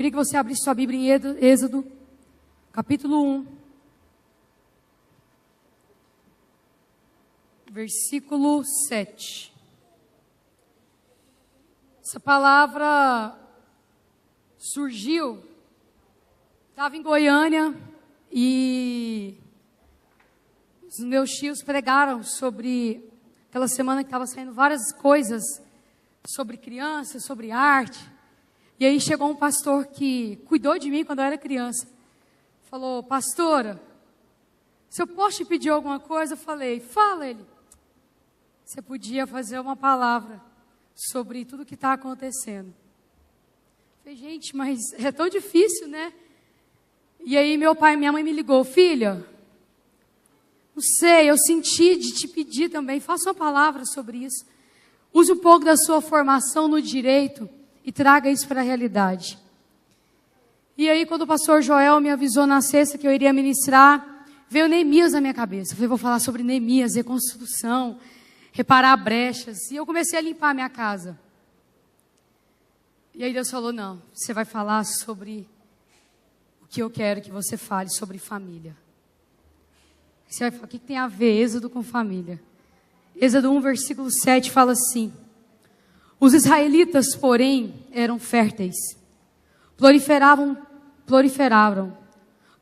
Queria que você abrisse sua Bíblia em Êxodo, capítulo 1, versículo 7. Essa palavra surgiu, estava em Goiânia e os meus tios pregaram sobre aquela semana que estava saindo várias coisas sobre crianças, sobre arte. E aí chegou um pastor que cuidou de mim quando eu era criança. Falou: pastora, se eu posso te pedir alguma coisa? Eu falei: fala. Ele: você podia fazer uma palavra sobre tudo que está acontecendo. Eu falei: gente, mas é tão difícil, né? E aí meu pai e minha mãe me ligou: filha, não sei, eu senti de te pedir também, faça uma palavra sobre isso. Use um pouco da sua formação no direito e traga isso para a realidade. E aí, quando o pastor Joel me avisou na sexta que eu iria ministrar, veio Neemias na minha cabeça. Eu falei: vou falar sobre Neemias, reconstrução, reparar brechas. E eu comecei a limpar a minha casa. E aí Deus falou: não, você vai falar sobre o que eu quero que você fale, sobre família. Você vai falar: o que tem a ver Êxodo com família? Êxodo 1, versículo 7 fala assim: os israelitas, porém, eram férteis, proliferaram,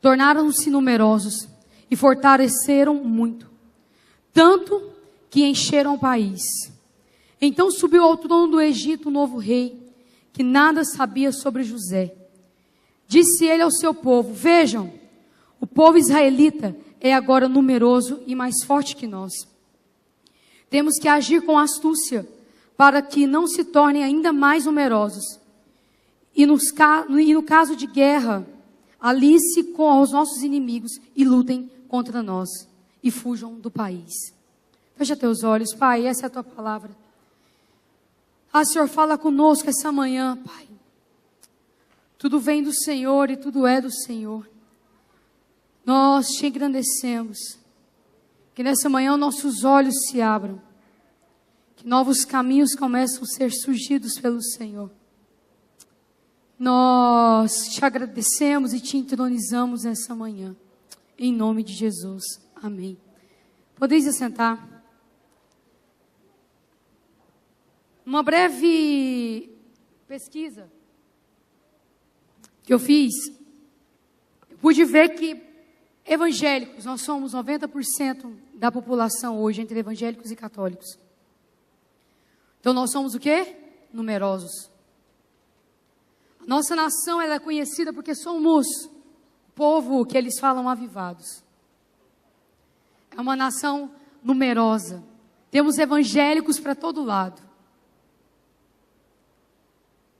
tornaram-se numerosos e fortaleceram muito, tanto que encheram o país. Então subiu ao trono do Egito um novo rei, que nada sabia sobre José. Disse ele ao seu povo: vejam, o povo israelita é agora numeroso e mais forte que nós. Temos que agir com astúcia, para que não se tornem ainda mais numerosos. E no caso de guerra, alie-se com os nossos inimigos e lutem contra nós, e fujam do país. Fecha teus olhos, Pai, essa é a tua palavra. Senhor, fala conosco essa manhã, Pai. Tudo vem do Senhor e tudo é do Senhor. Nós te engrandecemos. Que nessa manhã nossos olhos se abram. Que novos caminhos começam a ser surgidos pelo Senhor. Nós te agradecemos e te entronizamos nessa manhã. Em nome de Jesus. Amém. Podeis assentar. Uma breve pesquisa que eu fiz, eu pude ver que evangélicos, nós somos 90% da população hoje entre evangélicos e católicos. Então nós somos o quê? Numerosos. A nossa nação, ela é conhecida porque somos o povo que eles falam avivados. É uma nação numerosa. Temos evangélicos para todo lado.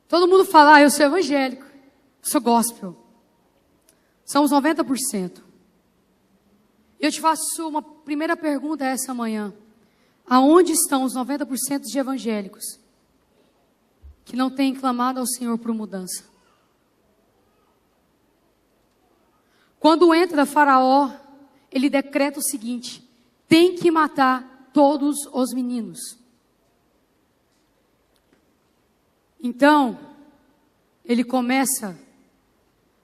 Todo mundo fala: eu sou evangélico, sou gospel. Somos 90%. Eu te faço uma primeira pergunta essa manhã. Aonde estão os 90% de evangélicos que não têm clamado ao Senhor por mudança? Quando entra Faraó, ele decreta o seguinte: tem que matar todos os meninos. Então, ele começa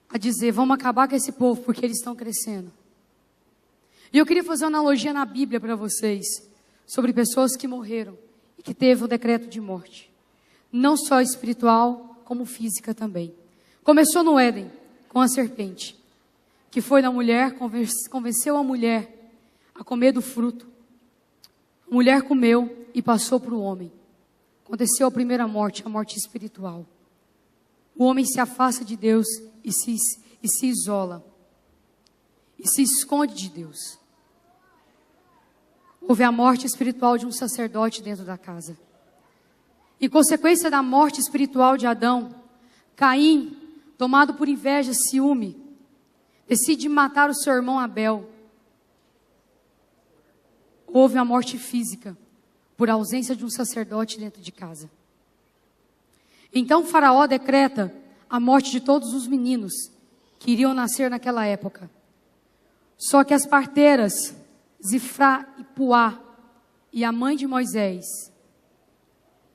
a dizer: vamos acabar com esse povo porque eles estão crescendo. E eu queria fazer uma analogia na Bíblia para vocês, sobre pessoas que morreram e que teve o decreto de morte. Não só espiritual, como física também. Começou no Éden, com a serpente, que foi na mulher, convenceu a mulher a comer do fruto. A mulher comeu e passou para o homem. Aconteceu a primeira morte, a morte espiritual. O homem se afasta de Deus e se isola. E se esconde de Deus. Houve a morte espiritual de um sacerdote dentro da casa. Em consequência da morte espiritual de Adão, Caim, tomado por inveja, ciúme, decide matar o seu irmão Abel. Houve a morte física, por ausência de um sacerdote dentro de casa. Então Faraó decreta a morte de todos os meninos que iriam nascer naquela época. Só que as parteiras, Zifrá e Puá, e a mãe de Moisés,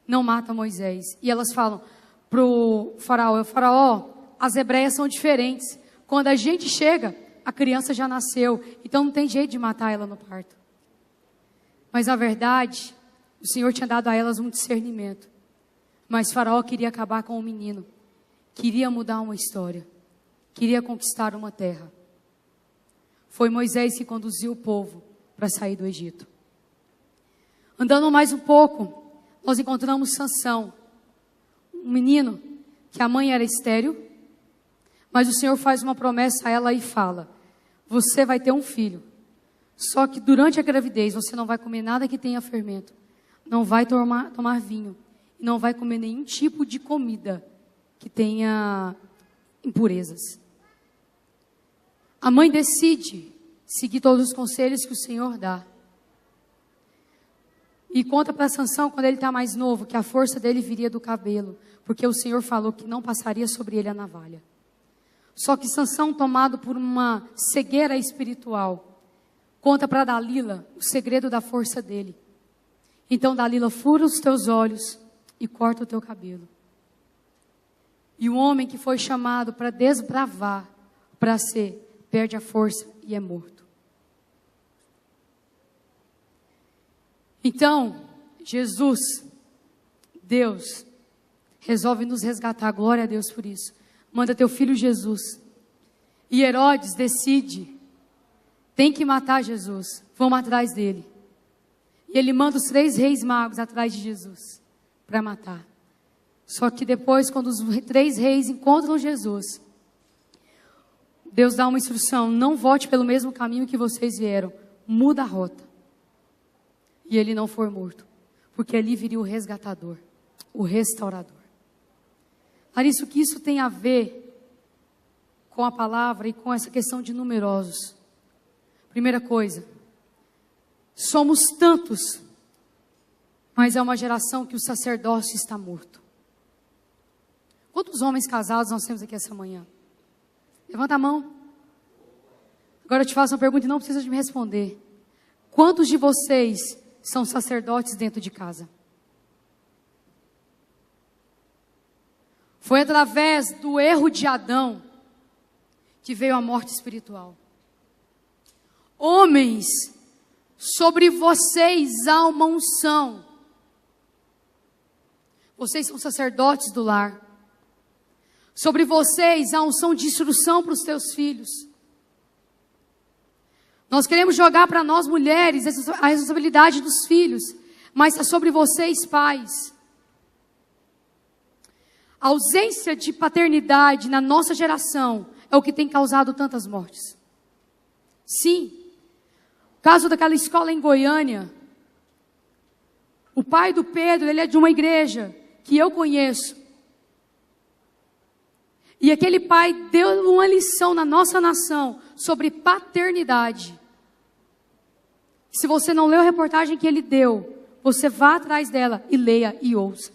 não matam Moisés. E elas falam para o Faraó: Faraó, as hebreias são diferentes. Quando a gente chega, a criança já nasceu, então não tem jeito de matar ela no parto. Mas na verdade, o Senhor tinha dado a elas um discernimento. Mas Faraó queria acabar com o menino, queria mudar uma história, queria conquistar uma terra. Foi Moisés que conduziu o povo para sair do Egito. Andando mais um pouco, nós encontramos Sansão, um menino que a mãe era estéril, mas o Senhor faz uma promessa a ela e fala: você vai ter um filho, só que durante a gravidez você não vai comer nada que tenha fermento, não vai tomar vinho, e não vai comer nenhum tipo de comida que tenha impurezas. A mãe decide seguir todos os conselhos que o Senhor dá. E conta para Sansão, quando ele está mais novo, que a força dele viria do cabelo, porque o Senhor falou que não passaria sobre ele a navalha. Só que Sansão, tomado por uma cegueira espiritual, conta para Dalila o segredo da força dele. Então Dalila fura os teus olhos e corta o teu cabelo. E o homem que foi chamado para desbravar, para ser, perde a força e é morto. Então, Jesus, Deus, resolve nos resgatar. Glória a Deus por isso. Manda teu filho Jesus. E Herodes decide, tem que matar Jesus. Vamos atrás dele. E ele manda os 3 reis magos atrás de Jesus para matar. Só que depois, quando os 3 reis encontram Jesus, Deus dá uma instrução: não volte pelo mesmo caminho que vocês vieram, muda a rota. E ele não foi morto, porque ali viria o resgatador, o restaurador. Larissa, o que isso tem a ver com a palavra e com essa questão de numerosos? Primeira coisa, somos tantos, mas é uma geração que o sacerdócio está morto. Quantos homens casados nós temos aqui essa manhã? Levanta a mão. Agora eu te faço uma pergunta e não precisa de me responder. Quantos de vocês são sacerdotes dentro de casa? Foi através do erro de Adão que veio a morte espiritual. Homens, sobre vocês há uma unção. Vocês são sacerdotes do lar. Sobre vocês há unção de instrução para os teus filhos. Nós queremos jogar para nós mulheres a responsabilidade dos filhos, mas está sobre vocês, pais. A ausência de paternidade na nossa geração é o que tem causado tantas mortes. Sim, o caso daquela escola em Goiânia, o pai do Pedro, ele é de uma igreja que eu conheço. E aquele pai deu uma lição na nossa nação sobre paternidade. Se você não leu a reportagem que ele deu, você vá atrás dela e leia e ouça.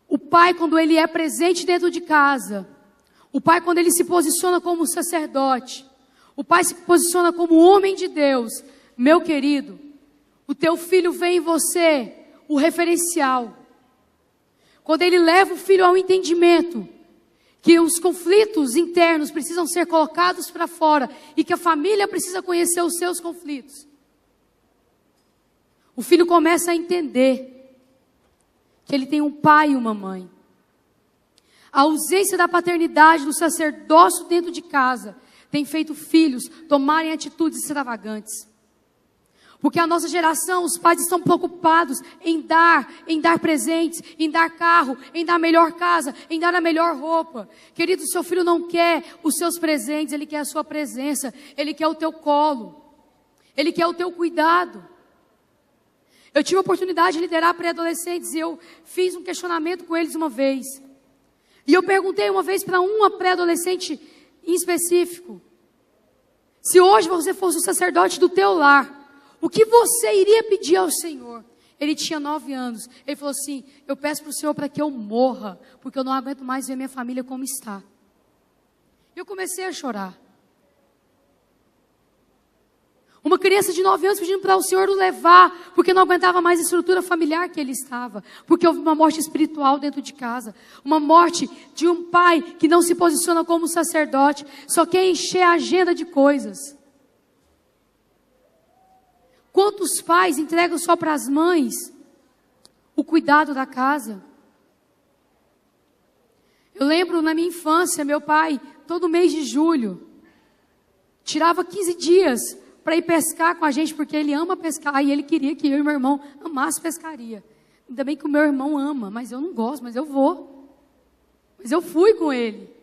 O pai, quando ele é presente dentro de casa, o pai, quando ele se posiciona como sacerdote, o pai se posiciona como homem de Deus, meu querido, o teu filho vê em você o referencial. Quando ele leva o filho ao entendimento que os conflitos internos precisam ser colocados para fora e que a família precisa conhecer os seus conflitos, o filho começa a entender que ele tem um pai e uma mãe. A ausência da paternidade, do sacerdócio dentro de casa, tem feito filhos tomarem atitudes extravagantes. Porque a nossa geração, os pais estão preocupados em dar presentes, em dar carro, em dar a melhor casa, em dar a melhor roupa. Querido, seu filho não quer os seus presentes, ele quer a sua presença, ele quer o teu colo, ele quer o teu cuidado. Eu tive a oportunidade de liderar pré-adolescentes e eu fiz um questionamento com eles uma vez. E eu perguntei uma vez para uma pré-adolescente em específico: se hoje você fosse o sacerdote do teu lar, o que você iria pedir ao Senhor? Ele tinha 9 anos. Ele falou assim: eu peço para o Senhor para que eu morra, porque eu não aguento mais ver minha família como está. Eu comecei a chorar. Uma criança de 9 anos pedindo para o Senhor o levar, porque não aguentava mais a estrutura familiar que ele estava. Porque houve uma morte espiritual dentro de casa. Uma morte de um pai que não se posiciona como sacerdote, só quer encher a agenda de coisas. Quantos pais entregam só para as mães o cuidado da casa? Eu lembro na minha infância, meu pai, todo mês de julho, tirava 15 dias para ir pescar com a gente, porque ele ama pescar, e ele queria que eu e meu irmão amassem pescaria. Ainda bem que o meu irmão ama, mas eu não gosto, mas eu vou. Mas eu fui com ele.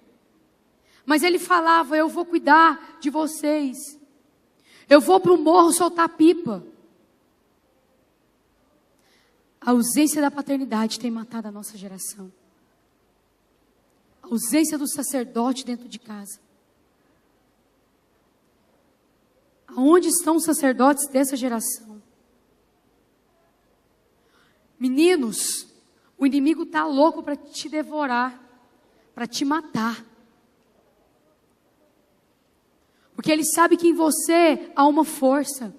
Mas ele falava, eu vou cuidar de vocês. Eu vou para o morro soltar pipa. A ausência da paternidade tem matado a nossa geração. A ausência do sacerdote dentro de casa. Aonde estão os sacerdotes dessa geração? Meninos, o inimigo está louco para te devorar, para te matar. Porque ele sabe que em você há uma força.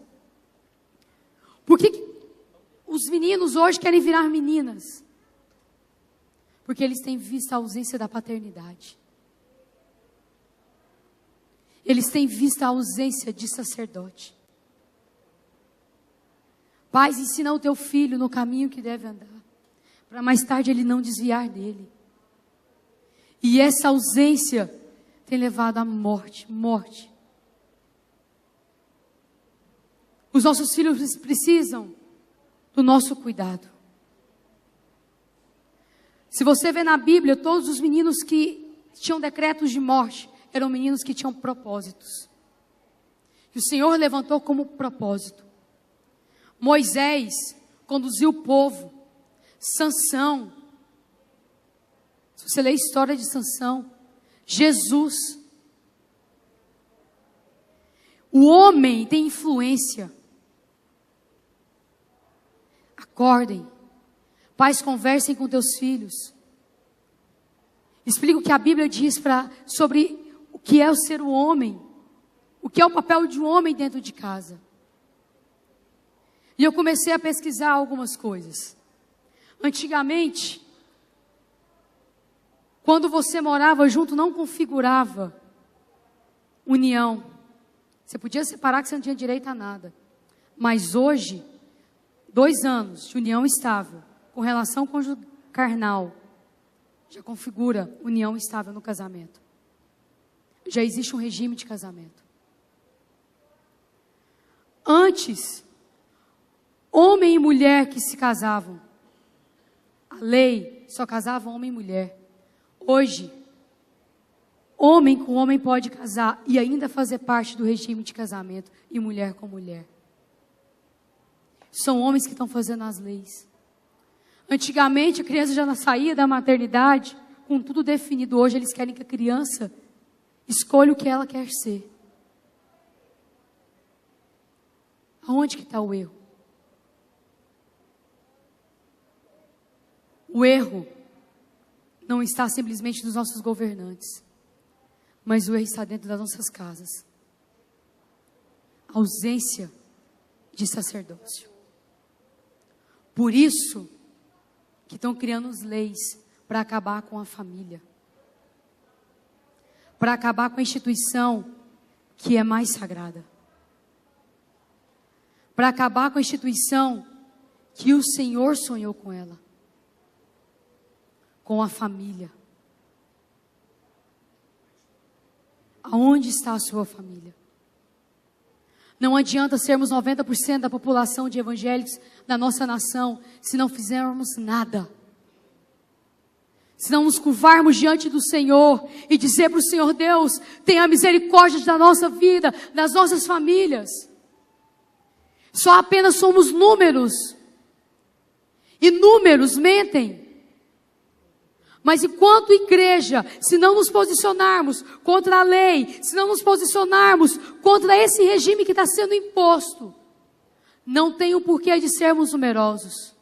Por que os meninos hoje querem virar meninas? Porque eles têm visto a ausência da paternidade. Eles têm visto a ausência de sacerdote. Pais, ensina o teu filho no caminho que deve andar, para mais tarde ele não desviar dele. E essa ausência tem levado à morte. Os nossos filhos precisam do nosso cuidado. Se você vê na Bíblia, todos os meninos que tinham decretos de morte, eram meninos que tinham propósitos. E o Senhor levantou como propósito. Moisés conduziu o povo. Sansão. Se você ler a história de Sansão. Jesus. O homem tem influência. Acordem. Pais, conversem com teus filhos. Explica o que a Bíblia diz sobre o que é o ser o homem. O que é o papel de um homem dentro de casa. E eu comecei a pesquisar algumas coisas. Antigamente, quando você morava junto, não configurava união. Você podia separar que você não tinha direito a nada. Mas hoje, 2 anos de união estável, com relação carnal, já configura união estável no casamento. Já existe um regime de casamento. Antes, homem e mulher que se casavam, a lei só casava homem e mulher. Hoje, homem com homem pode casar e ainda fazer parte do regime de casamento, e mulher com mulher. São homens que estão fazendo as leis. Antigamente a criança já saía da maternidade com tudo definido. Hoje eles querem que a criança escolha o que ela quer ser. Aonde que está o erro? O erro não está simplesmente nos nossos governantes, mas o erro está dentro das nossas casas. A ausência de sacerdócio. Por isso que estão criando as leis para acabar com a família. Para acabar com a instituição que é mais sagrada. Para acabar com a instituição que o Senhor sonhou com ela. Com a família. Aonde está a sua família? Não adianta sermos 90% da população de evangélicos da nossa nação, se não fizermos nada. Se não nos curvarmos diante do Senhor e dizer para o Senhor: Deus, tenha misericórdia da nossa vida, das nossas famílias. Só apenas somos números. E números mentem. Mas enquanto igreja, se não nos posicionarmos contra a lei, se não nos posicionarmos contra esse regime que está sendo imposto, não tem o porquê de sermos numerosos.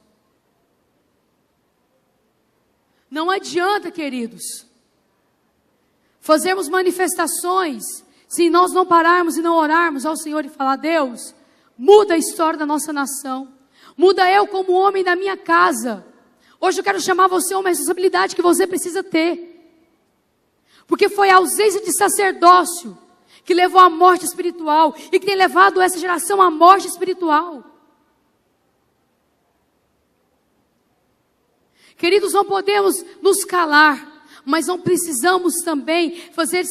Não adianta, queridos, fazermos manifestações Se nós não pararmos e não orarmos ao Senhor e falar: Deus, muda a história da nossa nação. Muda eu como homem da minha casa. Hoje eu quero chamar você a uma responsabilidade que você precisa ter. Porque foi a ausência de sacerdócio que levou à morte espiritual e que tem levado essa geração à morte espiritual. Queridos, não podemos nos calar, mas não precisamos também fazer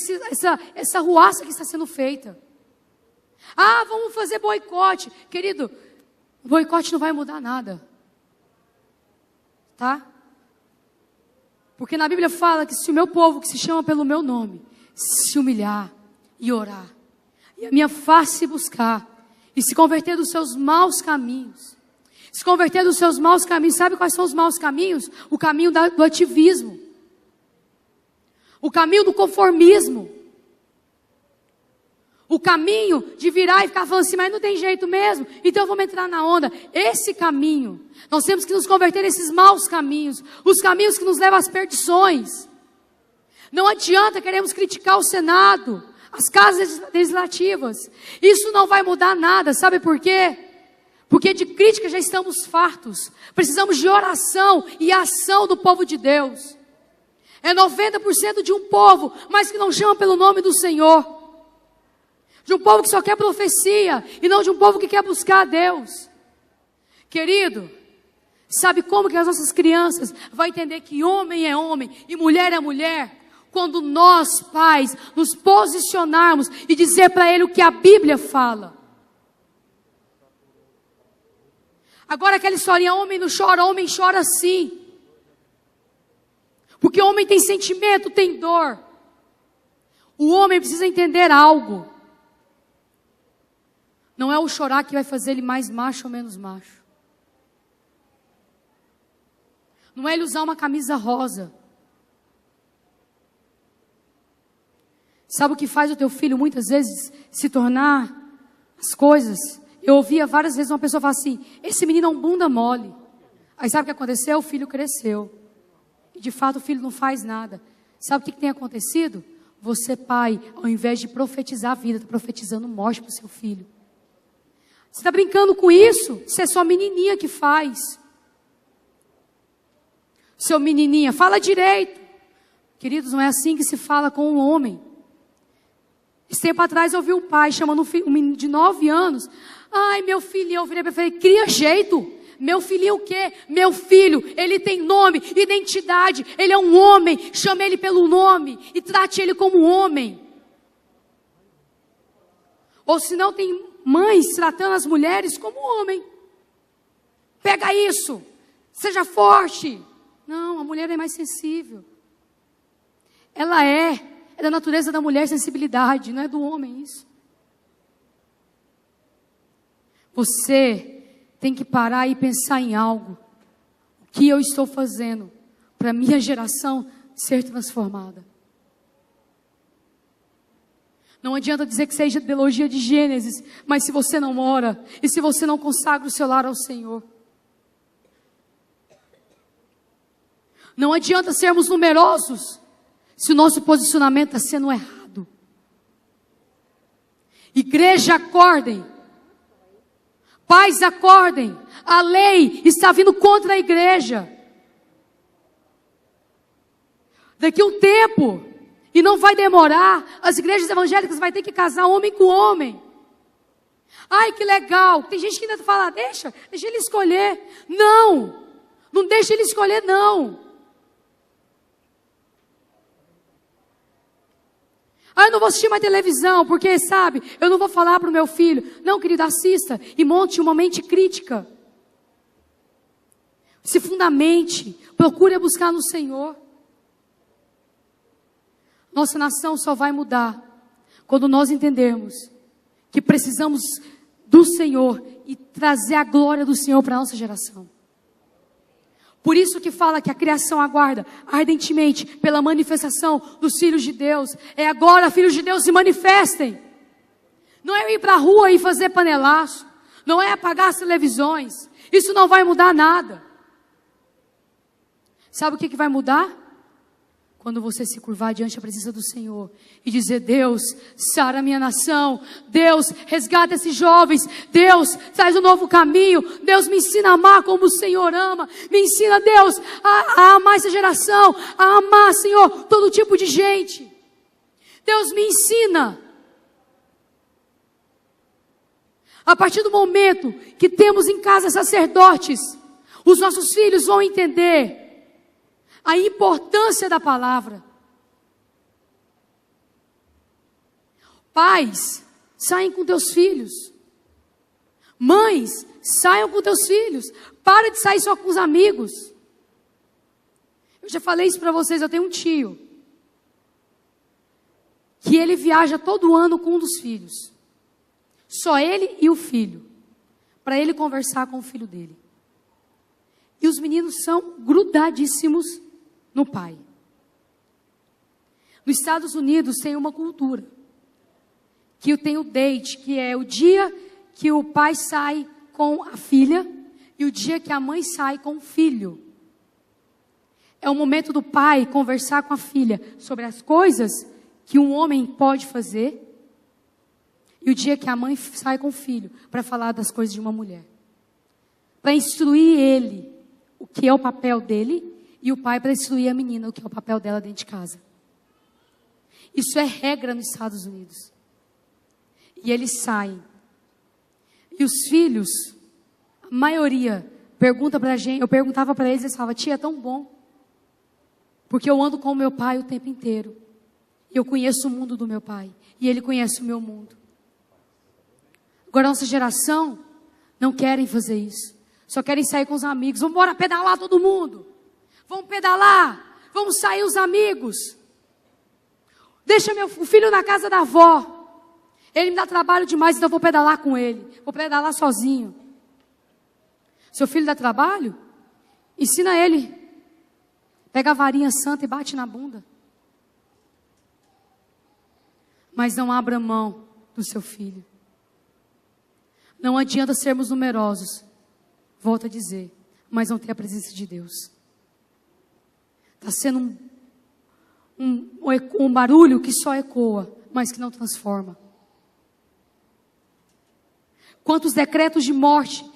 essa ruaça que está sendo feita. Ah, vamos fazer boicote. Querido, boicote não vai mudar nada. Tá? Porque na Bíblia fala que se o meu povo, que se chama pelo meu nome, se humilhar e orar, e a minha face buscar, e se converter dos seus maus caminhos, se converter dos seus maus caminhos, sabe quais são os maus caminhos? O caminho do ativismo, o caminho do conformismo, o caminho de virar e ficar falando assim: mas não tem jeito mesmo, então vamos entrar na onda. Esse caminho, nós temos que nos converter nesses maus caminhos, os caminhos que nos levam às perdições. Não adianta queremos criticar o Senado, as casas legislativas, isso não vai mudar nada, sabe por quê? Porque de crítica já estamos fartos, precisamos de oração e ação do povo de Deus. É 90% de um povo, mas que não chama pelo nome do Senhor. De um povo que só quer profecia, e não de um povo que quer buscar a Deus. Querido, sabe como que as nossas crianças vão entender que homem é homem e mulher é mulher? Quando nós, pais, nos posicionarmos e dizer para ele o que a Bíblia fala. Agora aquela historinha: homem não chora, homem chora sim. Porque o homem tem sentimento, tem dor. O homem precisa entender algo. Não é o chorar que vai fazer ele mais macho ou menos macho. Não é ele usar uma camisa rosa. Sabe o que faz o teu filho muitas vezes se tornar as coisas? Eu ouvia várias vezes uma pessoa falar assim: esse menino é um bunda mole. Aí sabe o que aconteceu? O filho cresceu. E de fato o filho não faz nada. Sabe o que tem acontecido? Você, pai, ao invés de profetizar a vida, está profetizando morte para o seu filho. Você está brincando com isso? Isso é só menininha que faz. Seu menininha, fala direito. Queridos, não é assim que se fala com um homem. Esse tempo atrás eu ouvi um pai chamando um menino de 9 anos. Ai, meu filhinho, eu virei para ele e falei: cria jeito. Meu filhinho o quê? Meu filho, ele tem nome, identidade, ele é um homem. Chame ele pelo nome e trate ele como homem. Ou se não, tem mães tratando as mulheres como homem. Pega isso, seja forte. Não, a mulher é mais sensível. Ela é da natureza da mulher sensibilidade, não é do homem isso. Você tem que parar e pensar em algo. O que eu estou fazendo para a minha geração ser transformada? Não adianta dizer que seja teologia de Gênesis, mas se você não ora, e se você não consagra o seu lar ao Senhor. Não adianta sermos numerosos, se o nosso posicionamento está sendo errado. Igreja, acordem. Pais, acordem. A lei está vindo contra a igreja. Daqui a um tempo, e não vai demorar, as igrejas evangélicas vão ter que casar homem com homem. Ai, que legal. Tem gente que ainda fala: deixa ele escolher. Não, não deixa ele escolher, não. Ah, eu não vou assistir mais televisão, porque, sabe, eu não vou falar para o meu filho. Não, querido, assista e monte uma mente crítica. Se fundamente, procure buscar no Senhor. Nossa nação só vai mudar quando nós entendermos que precisamos do Senhor e trazer a glória do Senhor para a nossa geração. Por isso que fala que a criação aguarda ardentemente pela manifestação dos filhos de Deus. É agora, filhos de Deus, se manifestem. Não é ir para a rua e fazer panelaço. Não é apagar as televisões. Isso não vai mudar nada. Sabe o que vai mudar? quando você se curvar diante da presença do Senhor e dizer: Deus, sara a minha nação, Deus, resgata esses jovens, Deus, traz um novo caminho, Deus, me ensina a amar como o Senhor ama, me ensina, Deus, a amar essa geração, a amar, Senhor, todo tipo de gente. Deus, me ensina. A partir do momento que temos em casa sacerdotes, os nossos filhos vão entender a importância da palavra. Pais, saem com teus filhos. Mães, saiam com teus filhos. Para de sair só com os amigos. Eu já falei isso para vocês, eu tenho um tio que ele viaja todo ano com um dos filhos. Só ele e o filho. Para ele conversar com o filho dele. E os meninos são grudadíssimos no pai. Nos Estados Unidos tem uma cultura que tem o date, que é o dia que o pai sai com a filha e o dia que a mãe sai com o filho. É o momento do pai conversar com a filha sobre as coisas que um homem pode fazer e o dia que a mãe sai com o filho para falar das coisas de uma mulher. Para instruir ele o que é o papel dele e o pai para instruir a menina o que é o papel dela dentro de casa. Isso é regra nos Estados Unidos. E eles saem. E os filhos, a maioria, pergunta pra gente, eu perguntava para eles, eles falavam: tia, é tão bom. Porque eu ando com o meu pai o tempo inteiro. Eu conheço o mundo do meu pai. E ele conhece o meu mundo. Agora, a nossa geração não querem fazer isso. Só querem sair com os amigos. Vamos embora pedalar todo mundo. Vamos pedalar. Vamos sair os amigos. Deixa o filho na casa da avó. Ele me dá trabalho demais, então eu vou pedalar com ele. Vou pedalar sozinho. Seu filho dá trabalho? Ensina ele. Pega a varinha santa e bate na bunda. Mas não abra mão do seu filho. Não adianta sermos numerosos. Volto a dizer, mas não ter a presença de Deus. Está sendo um barulho que só ecoa, mas que não transforma. Quantos decretos de morte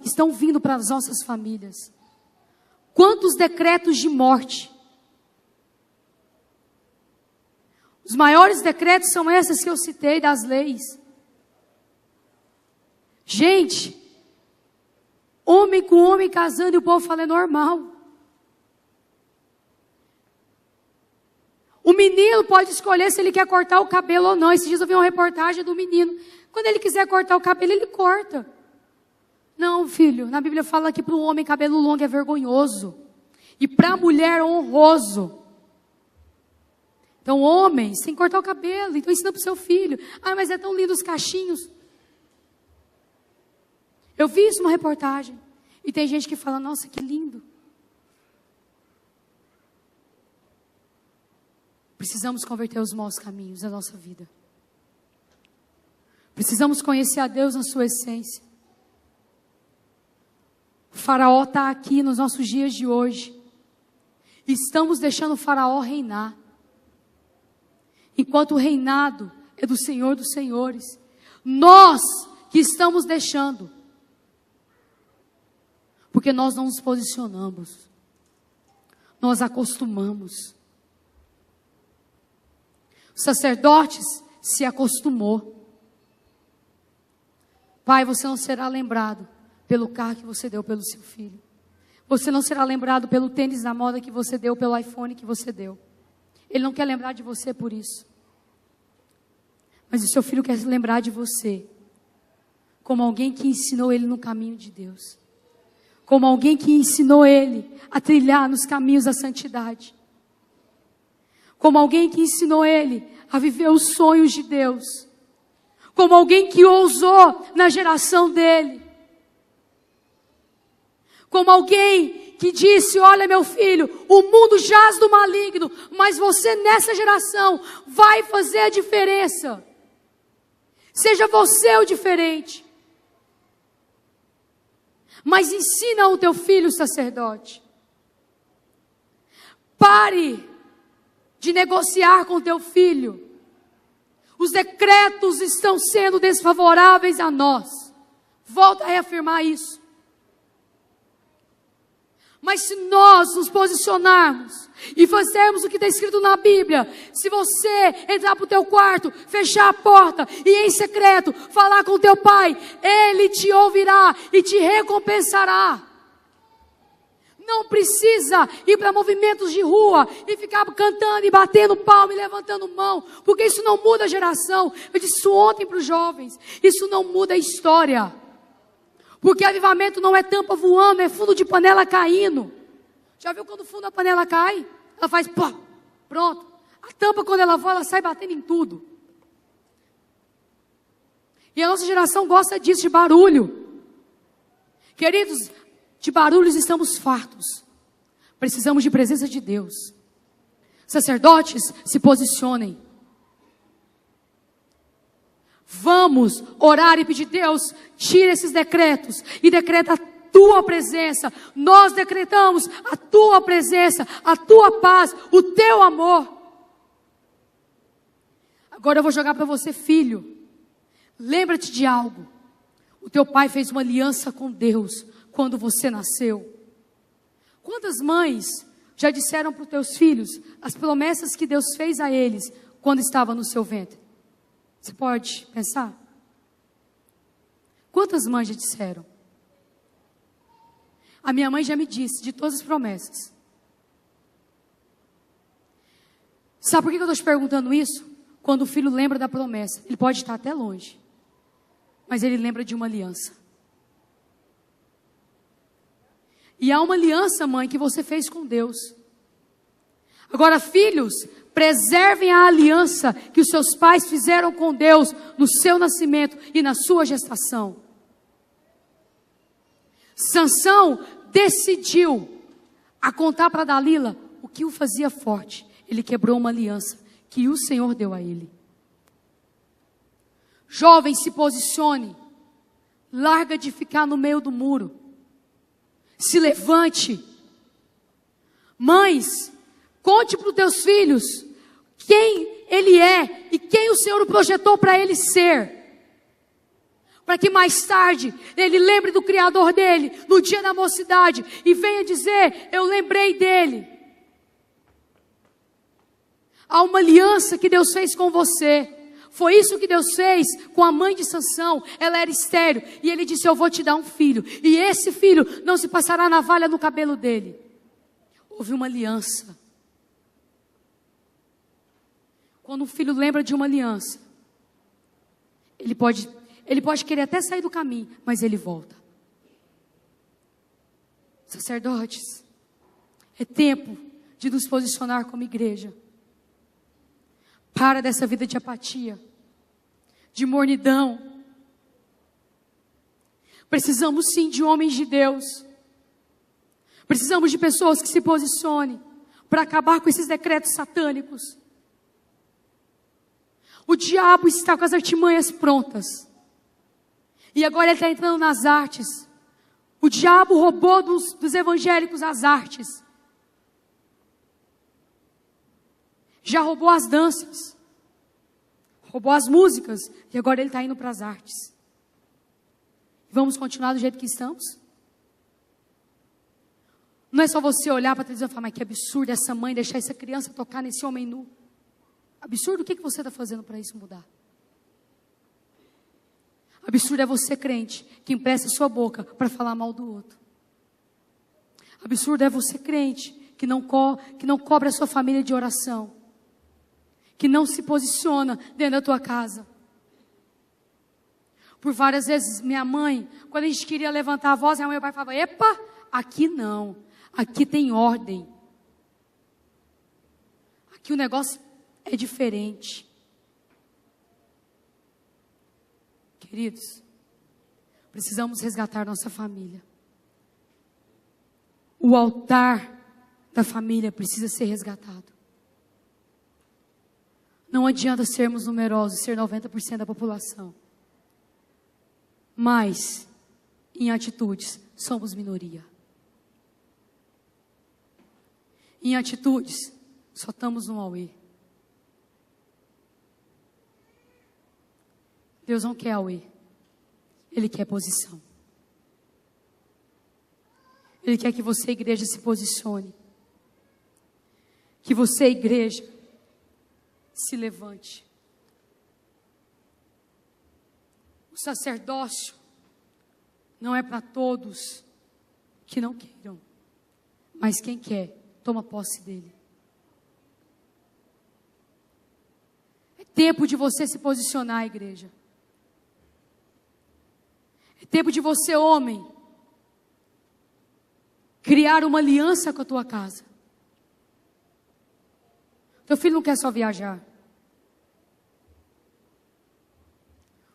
estão vindo para as nossas famílias? Quantos decretos de morte? Os maiores decretos são esses que eu citei das leis. Gente, homem com homem casando e o povo fala: é normal. O menino pode escolher se ele quer cortar o cabelo ou não. Esses dias eu vi uma reportagem do menino. Quando ele quiser cortar o cabelo, ele corta. Não, filho, na Bíblia fala que para o homem cabelo longo é vergonhoso. E para a mulher é honroso. Então, homens, tem que cortar o cabelo. Então, ensina para o seu filho. Ah, mas é tão lindo os cachinhos. Eu vi isso numa reportagem. E tem gente que fala: nossa, que lindo. Precisamos converter os maus caminhos da nossa vida. Precisamos conhecer a Deus na sua essência. O faraó está aqui nos nossos dias de hoje. Estamos deixando o faraó reinar. Enquanto o reinado é do Senhor dos Senhores. Nós que estamos deixando. Porque nós não nos posicionamos. Nós acostumamos. Os sacerdotes se acostumou. Pai, você não será lembrado pelo carro que você deu pelo seu filho. Você não será lembrado pelo tênis da moda que você deu, pelo iPhone que você deu. Ele não quer lembrar de você por isso. Mas o seu filho quer se lembrar de você como alguém que ensinou ele no caminho de Deus. Como alguém que ensinou ele a trilhar nos caminhos da santidade. Como alguém que ensinou ele a viver os sonhos de Deus. Como alguém que ousou na geração dele. Como alguém que disse: olha, meu filho, o mundo jaz do maligno, mas você nessa geração vai fazer a diferença. Seja você o diferente. Mas ensina o teu filho sacerdote. Pare de negociar com teu filho. Os decretos estão sendo desfavoráveis a nós. Volto a reafirmar isso. Mas se nós nos posicionarmos e fazermos o que está escrito na Bíblia, se você entrar para o teu quarto, fechar a porta e em secreto falar com teu pai, ele te ouvirá e te recompensará. Não precisa ir para movimentos de rua e ficar cantando e batendo palma e levantando mão, porque isso não muda a geração. Eu disse isso ontem para os jovens, isso não muda a história. Porque avivamento não é tampa voando, é fundo de panela caindo. Já viu quando o fundo da panela cai? Ela faz pá, pronto. A tampa quando ela voa, ela sai batendo em tudo. E a nossa geração gosta disso, de barulho. Queridos, de barulhos estamos fartos. Precisamos de presença de Deus. Sacerdotes, se posicionem. Vamos orar e pedir, Deus, tira esses decretos e decreta a tua presença. Nós decretamos a tua presença, a tua paz, o teu amor. Agora eu vou jogar para você, filho. Lembra-te de algo. O teu pai fez uma aliança com Deus quando você nasceu. Quantas mães já disseram para os teus filhos as promessas que Deus fez a eles quando estava no seu ventre? Você pode pensar? Quantas mães já disseram? A minha mãe já me disse de todas as promessas. Sabe por que eu estou te perguntando isso? Quando o filho lembra da promessa, ele pode estar até longe, mas ele lembra de uma aliança. E há uma aliança, mãe, que você fez com Deus. Agora, filhos, preservem a aliança que os seus pais fizeram com Deus no seu nascimento e na sua gestação. Sansão decidiu a contar para Dalila o que o fazia forte. Ele quebrou uma aliança que o Senhor deu a ele. Jovem, se posicione. Larga de ficar no meio do muro. Se levante. Mães, conte para os teus filhos quem ele é e quem o Senhor o projetou para ele ser. Para que mais tarde ele lembre do Criador dele no dia da mocidade e venha dizer, eu lembrei dele. Há uma aliança que Deus fez com você. Foi isso que Deus fez com a mãe de Sansão. Ela era estéril e ele disse, eu vou te dar um filho. E esse filho não se passará navalha no cabelo dele. Houve uma aliança. Quando um filho lembra de uma aliança, ele pode querer até sair do caminho, mas ele volta. Sacerdotes, é tempo de nos posicionar como igreja. Para dessa vida de apatia, de mornidão. Precisamos sim de homens de Deus. Precisamos de pessoas que se posicionem para acabar com esses decretos satânicos. O diabo está com as artimanhas prontas. E agora ele está entrando nas artes. O diabo roubou dos evangélicos as artes. Já roubou as danças. Roubou as músicas. E agora ele está indo para as artes. Vamos continuar do jeito que estamos? Não é só você olhar para a televisão e falar, mas que absurdo essa mãe deixar essa criança tocar nesse homem nu. Absurdo, o que você está fazendo para isso mudar? Absurdo é você, crente, que empresta sua boca para falar mal do outro. Absurdo é você, crente, que não cobre a sua família de oração. Que não se posiciona dentro da tua casa. Por várias vezes, minha mãe, quando a gente queria levantar a voz, meu pai falava, epa, aqui não, aqui tem ordem. Aqui o negócio é diferente. Queridos, precisamos resgatar nossa família. O altar da família precisa ser resgatado. Não adianta sermos numerosos, ser 90% da população. Mas, em atitudes, somos minoria. Em atitudes, Só estamos no auê. Deus não quer auê. Ele quer posição. Ele quer que você, igreja, se posicione. Que você, igreja, se levante. O sacerdócio não é para todos que não queiram, mas quem quer, toma posse dele. É tempo de você se posicionar, igreja. É tempo de você, homem, criar uma aliança com a tua casa. Teu filho não quer só viajar.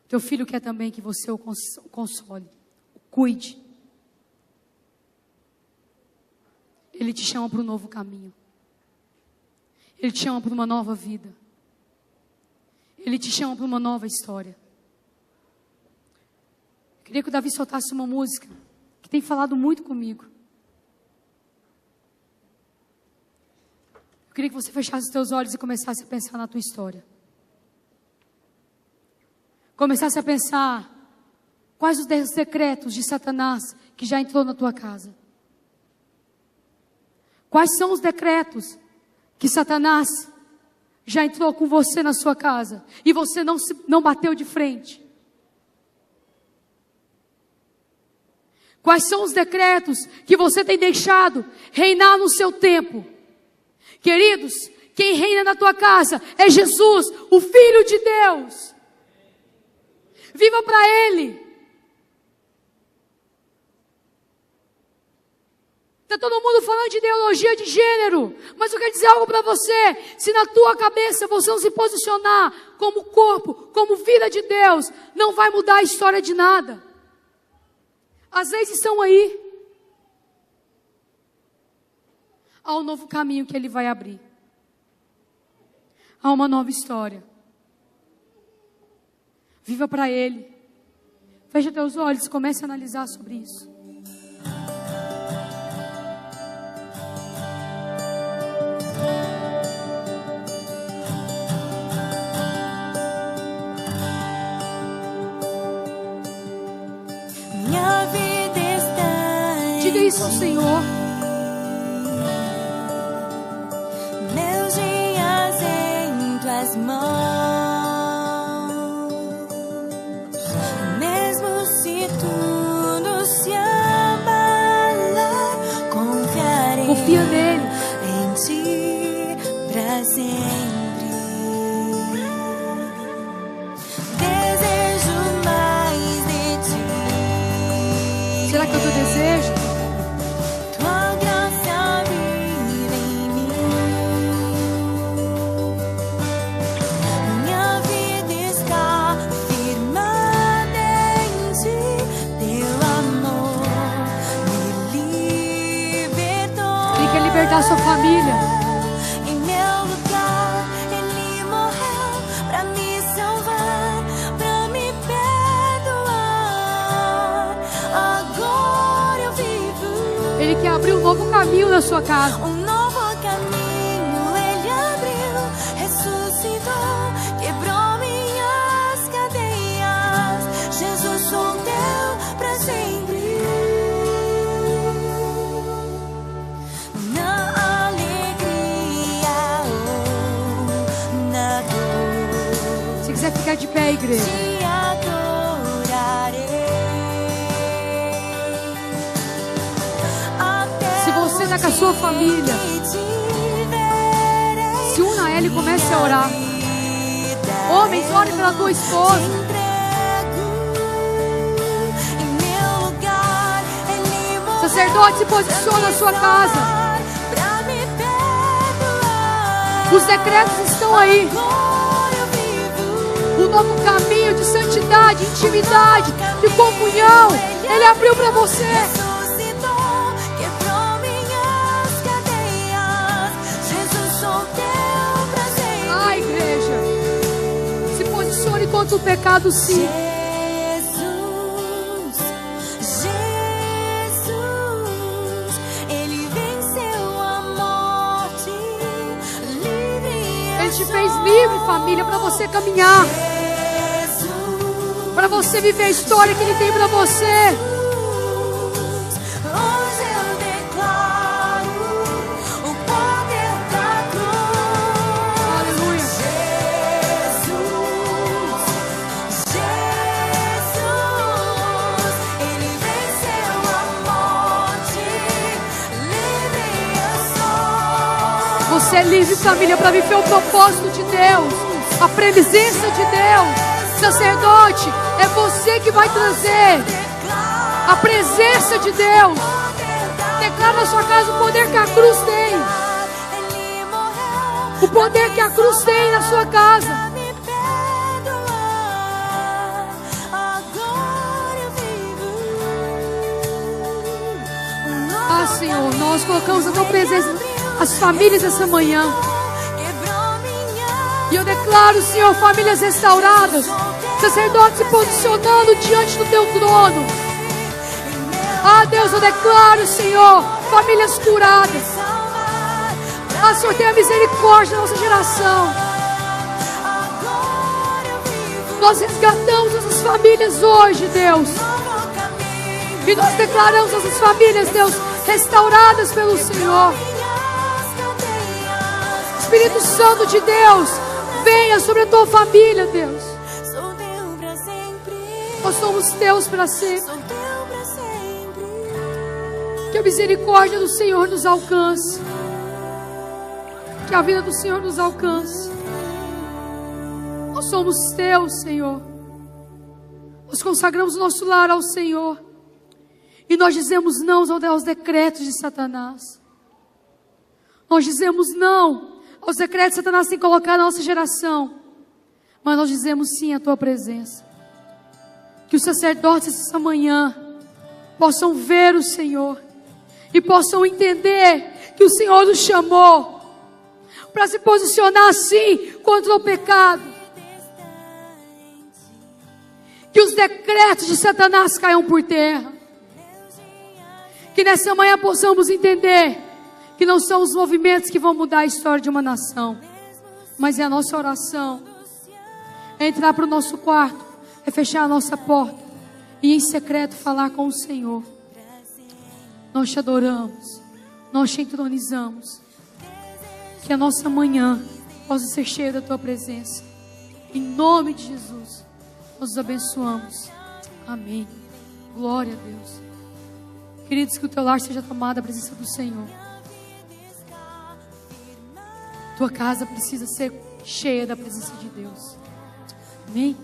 Teu filho quer também que você o console, o cuide. Ele te chama para um novo caminho. Ele te chama para uma nova vida. Ele te chama para uma nova história. Eu queria que o Davi soltasse uma música que tem falado muito comigo. Eu queria que você fechasse os teus olhos e começasse a pensar na tua história. Começasse a pensar quais os decretos de Satanás que já entrou na tua casa. Quais são os decretos que Satanás já entrou com você na sua casa e você não bateu de frente? Quais são os decretos que você tem deixado reinar no seu tempo? Queridos, quem reina na tua casa é Jesus, o Filho de Deus. Viva para Ele. Está todo mundo falando de ideologia de gênero, mas eu quero dizer algo para você. Se na tua cabeça você não se posicionar como corpo, como vida de Deus, não vai mudar a história de nada. As leis estão aí. Há um novo caminho que Ele vai abrir. Há uma nova história. Viva para Ele. Fecha teus olhos e comece a analisar sobre isso. Minha vida está. Diga isso ao Senhor. Meus dias em tuas mãos. Mesmo se tudo se abalar, confiarei. Confia nele. Em ti pra sempre. Desejo mais de ti. Será que é o teu desejo? Tua graça vive em mim. Minha vida está firmada em ti. Teu amor me libertou. Ele quer libertar a sua família. Em meu lugar, Ele morreu pra me salvar, pra me perdoar. Agora eu vivo Ele quer abrir um novo caminho na sua casa. um novo caminho. Ele abriu, ressuscitou, quebrou minhas cadeias. Jesus, sou teu pra sempre. Na alegria ou na dor, Se quiser ficar de pé, igreja. te adorarei. Se você está com a sua família, se una a ela e comece a orar. Homens, ore pela tua esposa. Sacerdote, se posiciona na sua casa. Os decretos estão aí. Um novo caminho de santidade, intimidade, de comunhão. Ele abriu para você. Ah, igreja, se posicione contra o pecado, sim. Jesus, Ele venceu a morte, te fez livre, família, para você caminhar, para você viver a história que Ele tem para você. Hoje eu declaro o poder da cruz. Aleluia. Jesus, Ele venceu a morte, livre eu sou. Você é livre, família, para viver o propósito de Deus, a presença de Deus. Sacerdote, é você que vai trazer a presença de Deus. Declara na sua casa o poder que a cruz tem. Ele morreu O poder que a cruz tem na sua casa. pra me perdoar. Agora eu vivo um novo Ah, Senhor, nós colocamos a tua presença, as famílias essa manhã. quebrou minha E eu declaro, Senhor, famílias restauradas, sacerdotes se posicionando diante do teu trono. Ah, Deus, eu declaro, Senhor, famílias curadas. salvar. Ah, Senhor, tenha misericórdia da nossa geração. Agora eu vivo Nós resgatamos essas famílias hoje, Deus. um novo caminho. E nós declaramos essas famílias, Deus, restauradas pelo Senhor. Minhas cadeias, Espírito Santo de Deus, venha sobre a tua família, Deus. sou teu pra sempre. Nós somos teus para sempre. Sou teu pra sempre. Que a misericórdia do Senhor nos alcance. Que a vida do Senhor nos alcance. Nós somos teus, Senhor. Nós consagramos o nosso lar ao Senhor. E nós dizemos não aos decretos de Satanás. Nós dizemos não aos decretos que Satanás tem colocado na nossa geração. Mas nós dizemos sim à tua presença. Que os sacerdotes essa manhã possam ver o Senhor e possam entender que o Senhor nos chamou para se posicionar assim contra o pecado. Que os decretos de Satanás caiam por terra. Que nessa manhã possamos entender que não são os movimentos que vão mudar a história de uma nação, mas é a nossa oração. É entrar para o nosso quarto, é fechar a nossa porta e em secreto falar com o Senhor. Nós te adoramos, nós te entronizamos. Que a nossa manhã possa ser cheia da tua presença. Em nome de Jesus, nós os abençoamos. Amém. Glória a Deus. Queridos, que o teu lar seja tomado da presença do Senhor. Tua casa precisa ser cheia da presença de Deus. Amém?